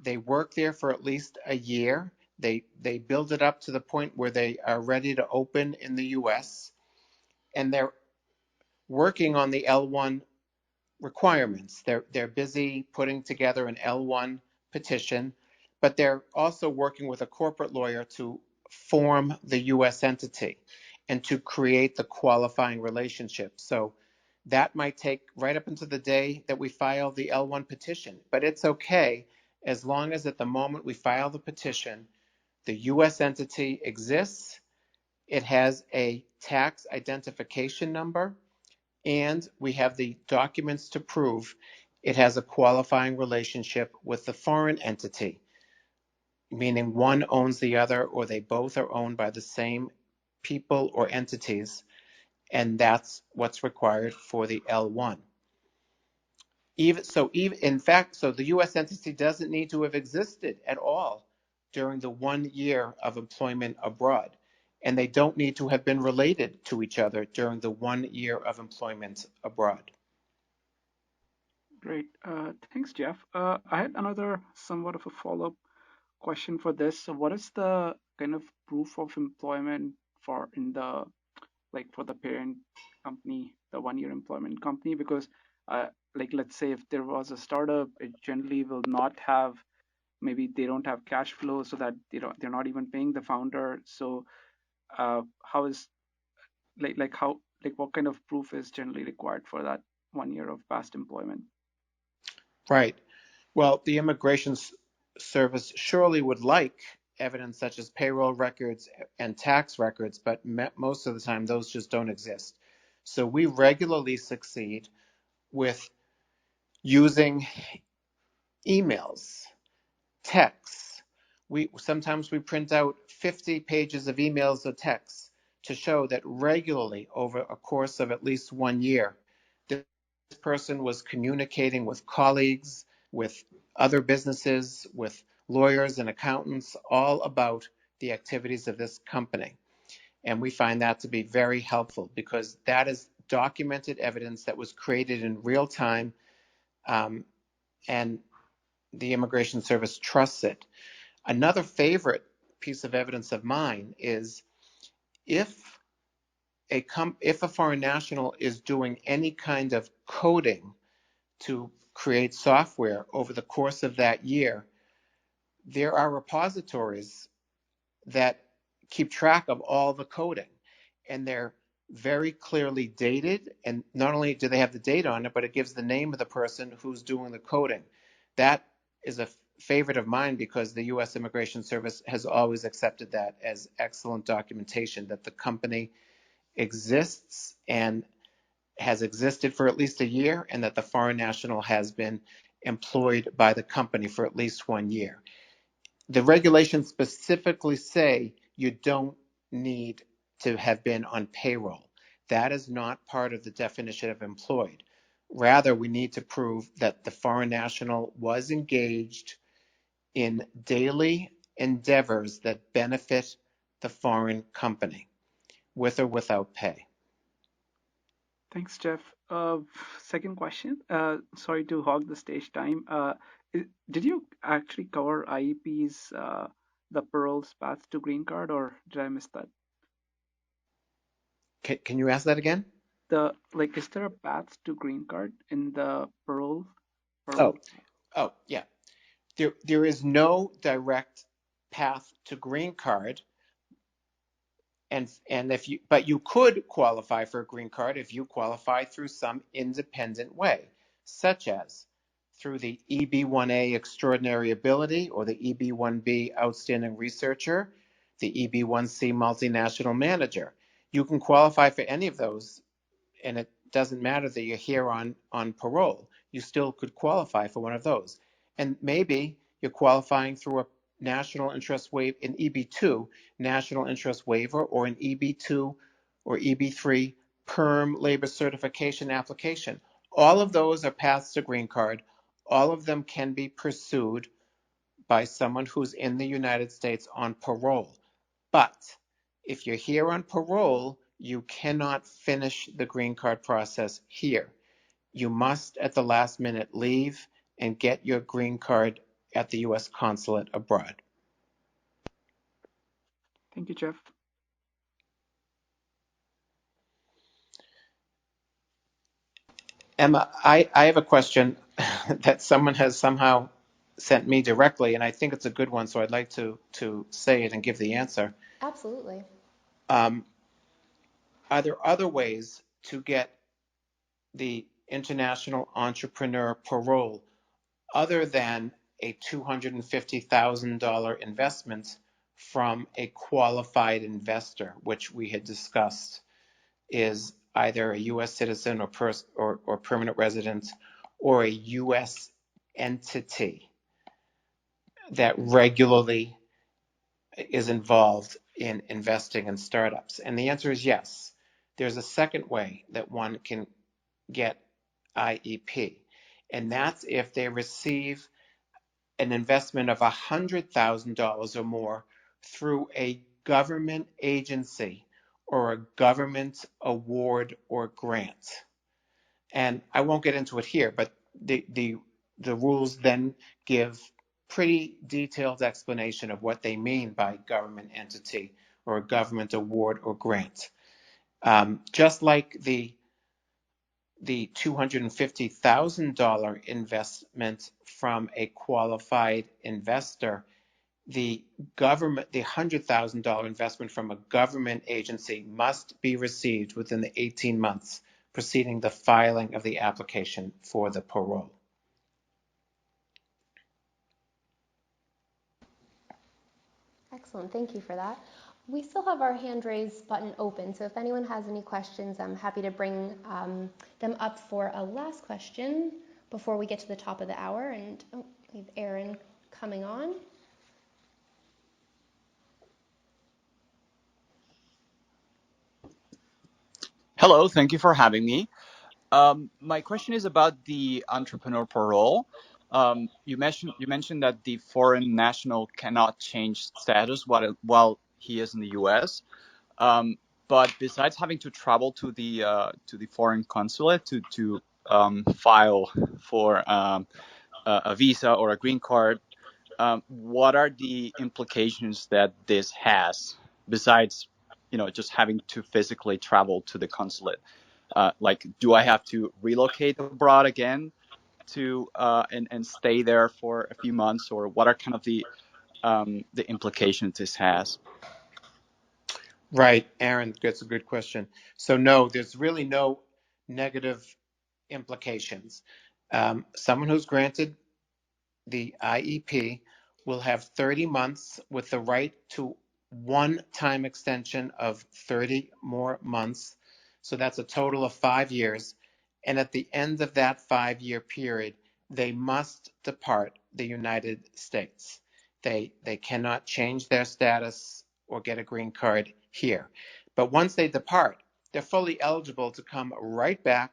They work there for at least a year. They build it up to the point where they are ready to open in the U.S. and they're working on the L1 requirements. They're busy putting together an L1 petition, but they're also working with a corporate lawyer to form the U.S. entity and to create the qualifying relationship. So that might take right up until the day that we file the L1 petition, but it's okay as long as at the moment we file the petition, the U.S. entity exists, it has a tax identification number, and we have the documents to prove it has a qualifying relationship with the foreign entity, meaning one owns the other or they both are owned by the same people or entities, and that's what's required for the L1. In fact, the U.S. entity doesn't need to have existed at all during the 1 year of employment abroad, and they don't need to have been related to each other during the 1 year of employment abroad. Great. Thanks, Jeff. I had another somewhat of a follow-up question for this. So what is the kind of proof of employment for the parent company the one-year employment company? Because like, let's say if there was a startup, it generally will not have, maybe they don't have cash flow, so that they're not even paying the founder. So how is what kind of proof is generally required for that 1 year of past employment? Right. Well, the Immigration Service surely would like evidence such as payroll records and tax records, but most of the time those just don't exist. So we regularly succeed with using emails, texts. Sometimes we print out 50 pages of emails or texts to show that regularly over a course of at least 1 year, this person was communicating with colleagues, with other businesses, with lawyers and accountants, all about the activities of this company. And we find that to be very helpful because that is documented evidence that was created in real time, and the Immigration Service trusts it. Another favorite piece of evidence of mine is if a foreign national is doing any kind of coding to create software over the course of that year, there are repositories that keep track of all the coding, and they're very clearly dated. And not only do they have the date on it, but it gives the name of the person who's doing the coding. That is a favorite of mine because the U.S. Immigration Service has always accepted that as excellent documentation that the company exists and has existed for at least a year, and that the foreign national has been employed by the company for at least 1 year. The regulations specifically say you don't need to have been on payroll. That is not part of the definition of employed. Rather, we need to prove that the foreign national was engaged in daily endeavors that benefit the foreign company, with or without pay. Thanks, Jeff. Second question. Sorry to hog the stage time. Did you actually cover IEP's the Parole's path to green card, or did I miss that? Can you ask that again? Is there a path to green card in the Parole? Oh, yeah. There is no direct path to green card, but you could qualify for a green card if you qualify through some independent way, such as through the EB-1A Extraordinary Ability or the EB-1B Outstanding Researcher, the EB-1C Multinational Manager. You can qualify for any of those, and it doesn't matter that you're here on parole. You still could qualify for one of those. And maybe you're qualifying through a national interest waiver, an EB-2 national interest waiver, or an EB-2 or EB-3 perm labor certification application. All of those are paths to green card. All of them can be pursued by someone who's in the United States on parole. But if you're here on parole, you cannot finish the green card process here. You must, at the last minute, leave and get your green card at the U.S. consulate abroad. Thank you, Jeff. Emma, I have a question that someone has somehow sent me directly, and I think it's a good one, so I'd like to say it and give the answer. Absolutely. Are there other ways to get the international entrepreneur parole other than a $250,000 investment from a qualified investor, which we had discussed is either a U.S. citizen or permanent resident, or a U.S. entity that regularly is involved in investing in startups? And the answer is yes. There's a second way that one can get IEP, and that's if they receive an investment of $100,000 or more through a government agency or a government award or grant. And I won't get into it here, but the rules then give pretty detailed explanation of what they mean by government entity or a government award or grant. Just like the the $250,000 investment from a qualified investor, the $100,000 investment from a government agency must be received within the 18 months preceding the filing of the application for the parole. Excellent, thank you for that. We still have our hand raise button open, so if anyone has any questions, I'm happy to bring them up for a last question before we get to the top of the hour. And we have Aaron coming on. Hello, thank you for having me. My question is about the entrepreneur parole. You mentioned that the foreign national cannot change status while he is in the U.S. But besides having to travel to the foreign consulate to file for a visa or a green card, what are the implications that this has besides, just having to physically travel to the consulate? Like, do I have to relocate abroad again to and stay there for a few months, or what are kind of the implications this has? Right, Aaron, that's a good question. So no, there's really no negative implications. Someone who's granted the IEP will have 30 months with the right to one time extension of 30 more months. So that's a total of 5 years. And at the end of that 5-year period, they must depart the United States. They cannot change their status or get a green card here. But once they depart, they're fully eligible to come right back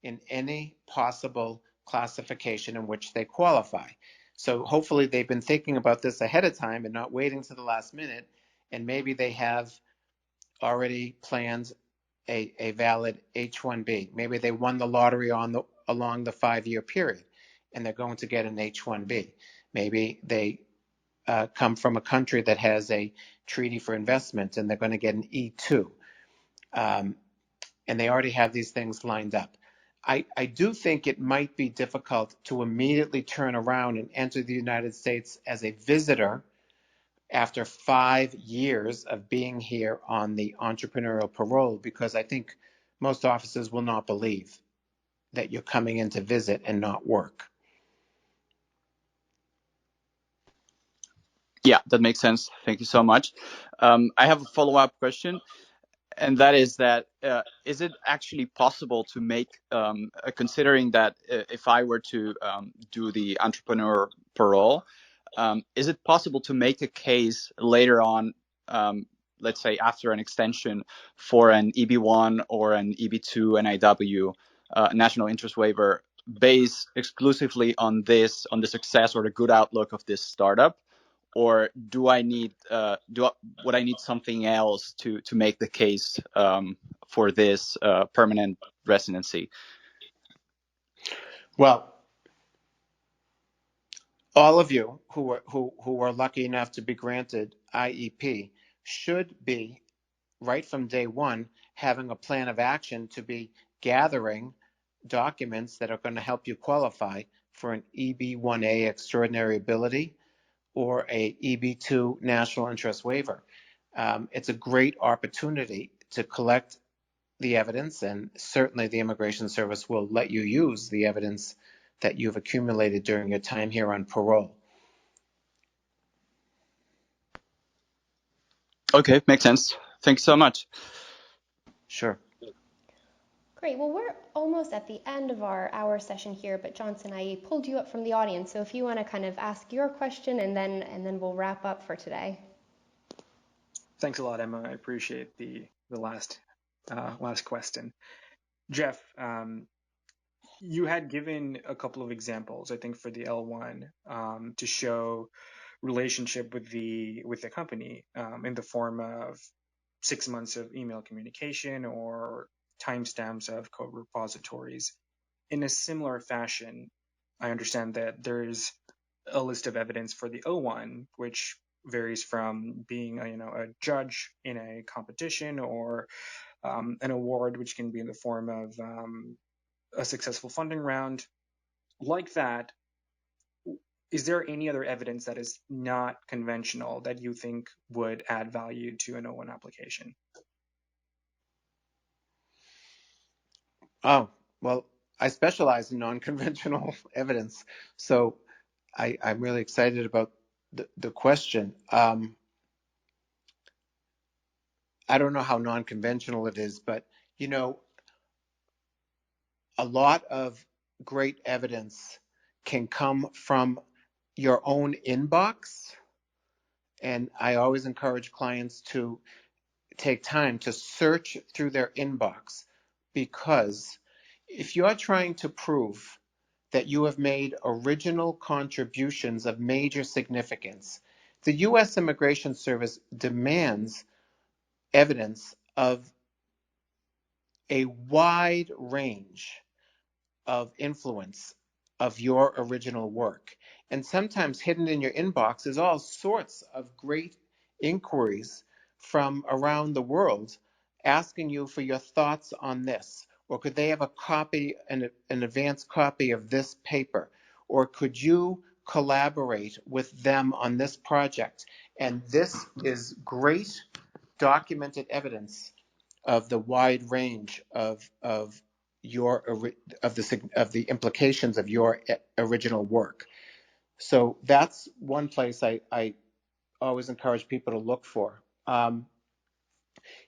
in any possible classification in which they qualify. So hopefully they've been thinking about this ahead of time and not waiting to the last minute, and maybe they have already planned a valid H-1B. Maybe they won the lottery along the 5-year period, and they're going to get an H-1B. Maybe they come from a country that has a treaty for investment, and they're going to get an E-2. And they already have these things lined up. I do think it might be difficult to immediately turn around and enter the United States as a visitor after 5 years of being here on the entrepreneurial parole, because I think most officers will not believe that you're coming in to visit and not work. Yeah, that makes sense. Thank you so much. I have a follow-up question, and that is that is it actually possible to make, considering that if I were to do the entrepreneur parole, is it possible to make a case later on, let's say after an extension, for an EB1 or an EB2 NIW, national interest waiver, based exclusively on the success or the good outlook of this startup? Or do I need would I need something else to make the case for this permanent residency? Well, all of you who are lucky enough to be granted IEP should be, right from day one, having a plan of action to be gathering documents that are going to help you qualify for an EB1A extraordinary ability or a EB2 national interest waiver. It's a great opportunity to collect the evidence, and certainly the Immigration Service will let you use the evidence that you've accumulated during your time here on parole. Okay, makes sense. Thanks so much. Sure. Great. Well, we're almost at the end of our hour session here, but Johnson, I pulled you up from the audience, so if you want to kind of ask your question, and then we'll wrap up for today. Thanks a lot, Emma. I appreciate the last question. Jeff, you had given a couple of examples, I think, for the L1 to show relationship with the company in the form of 6 months of email communication or timestamps of code repositories. In a similar fashion, I understand that there's a list of evidence for the O1, which varies from being a judge in a competition or an award, which can be in the form of a successful funding round like that, is there any other evidence that is not conventional that you think would add value to an O1 application? Oh, well, I specialize in non-conventional evidence, so I'm really excited about the question. I don't know how non-conventional it is, but you know, a lot of great evidence can come from your own inbox, and I always encourage clients to take time to search through their inbox, because if you're trying to prove that you have made original contributions of major significance, the U.S. Immigration Service demands evidence of a wide range of influence of your original work. And sometimes hidden in your inbox is all sorts of great inquiries from around the world asking you for your thoughts on this. Or could they have a copy, an advanced copy of this paper? Or could you collaborate with them on this project? And this is great documented evidence of the wide range of your of the implications of your original work. So that's one place I always encourage people to look for.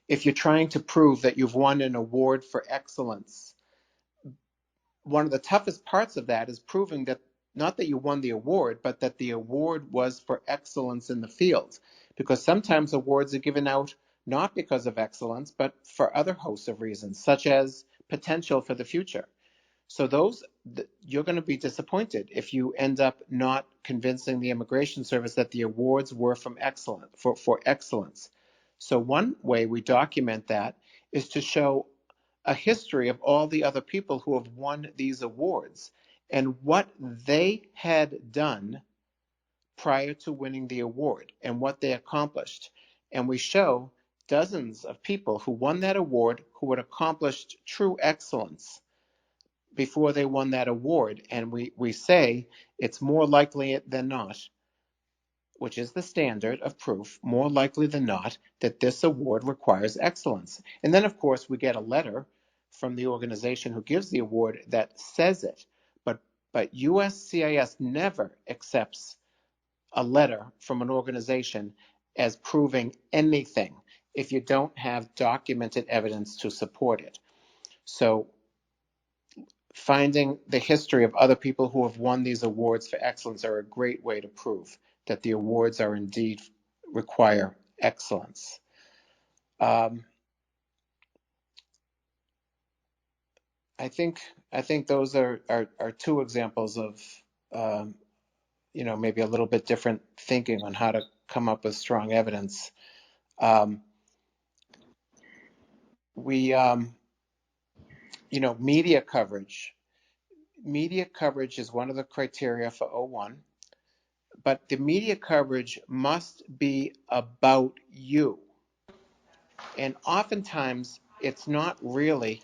If you're trying to prove that you've won an award for excellence, one of the toughest parts of that is proving that not that you won the award, but that the award was for excellence in the field. Because sometimes awards are given out not because of excellence, but for other hosts of reasons, such as potential for the future. So you're going to be disappointed if you end up not convincing the Immigration Service that the awards were for excellence. So one way we document that is to show a history of all the other people who have won these awards and what they had done prior to winning the award and what they accomplished. And we show dozens of people who won that award who had accomplished true excellence before they won that award. And we say it's more likely than not, which is the standard of proof, more likely than not, that this award requires excellence. And then, of course, we get a letter from the organization who gives the award that says it. But USCIS never accepts a letter from an organization as proving anything if you don't have documented evidence to support it. So finding the history of other people who have won these awards for excellence are a great way to prove that the awards are indeed require excellence. I think those are two examples of maybe a little bit different thinking on how to come up with strong evidence. Media coverage. Media coverage is one of the criteria for O1, but the media coverage must be about you. And oftentimes, it's not really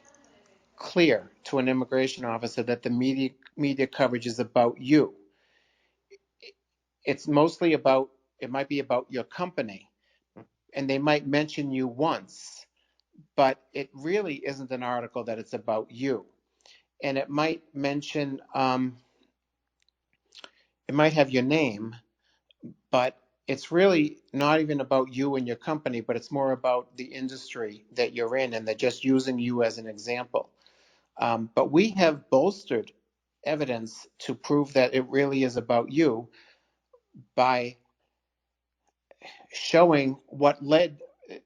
clear to an immigration officer that the media coverage is about you. It's mostly it might be about your company, and they might mention you once, but it really isn't an article that it's about you. And it might mention, it might have your name, but it's really not even about you and your company, but it's more about the industry that you're in, and they're just using you as an example. But we have bolstered evidence to prove that it really is about you by showing what led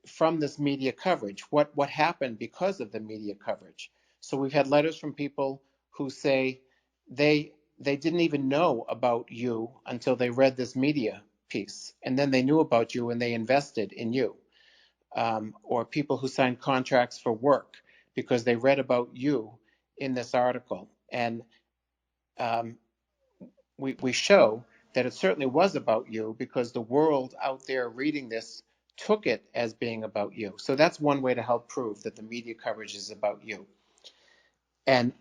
from this media coverage, what happened because of the media coverage. So we've had letters from people who say they didn't even know about you until they read this media piece, and then they knew about you and they invested in you. Or people who signed contracts for work because they read about you in this article. And we show that it certainly was about you because the world out there reading this took it as being about you. So that's one way to help prove that the media coverage is about you. And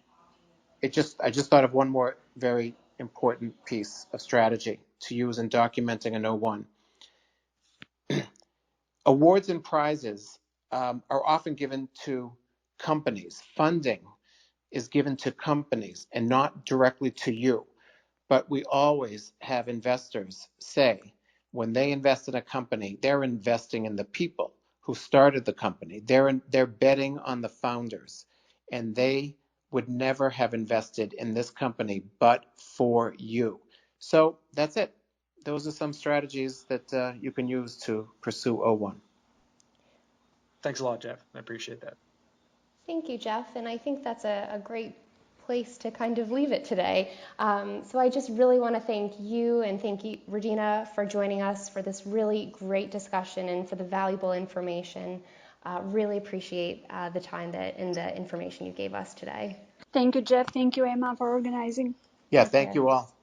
I just thought of one more very important piece of strategy to use in documenting an O1. Awards and prizes are often given to companies. Funding is given to companies and not directly to you. But we always have investors say when they invest in a company, they're investing in the people who started the company. They're betting on the founders, and they would never have invested in this company but for you. So that's it. Those are some strategies that you can use to pursue O1. Thanks a lot, Jeff. I appreciate that. Thank you, Jeff. And I think that's a great place to kind of leave it today. So I just really want to thank you and thank you, Regina, for joining us for this really great discussion and for the valuable information. Really appreciate the time and the information you gave us today. Thank you, Jeff. Thank you, Emma, for organizing. Yeah, thank you all.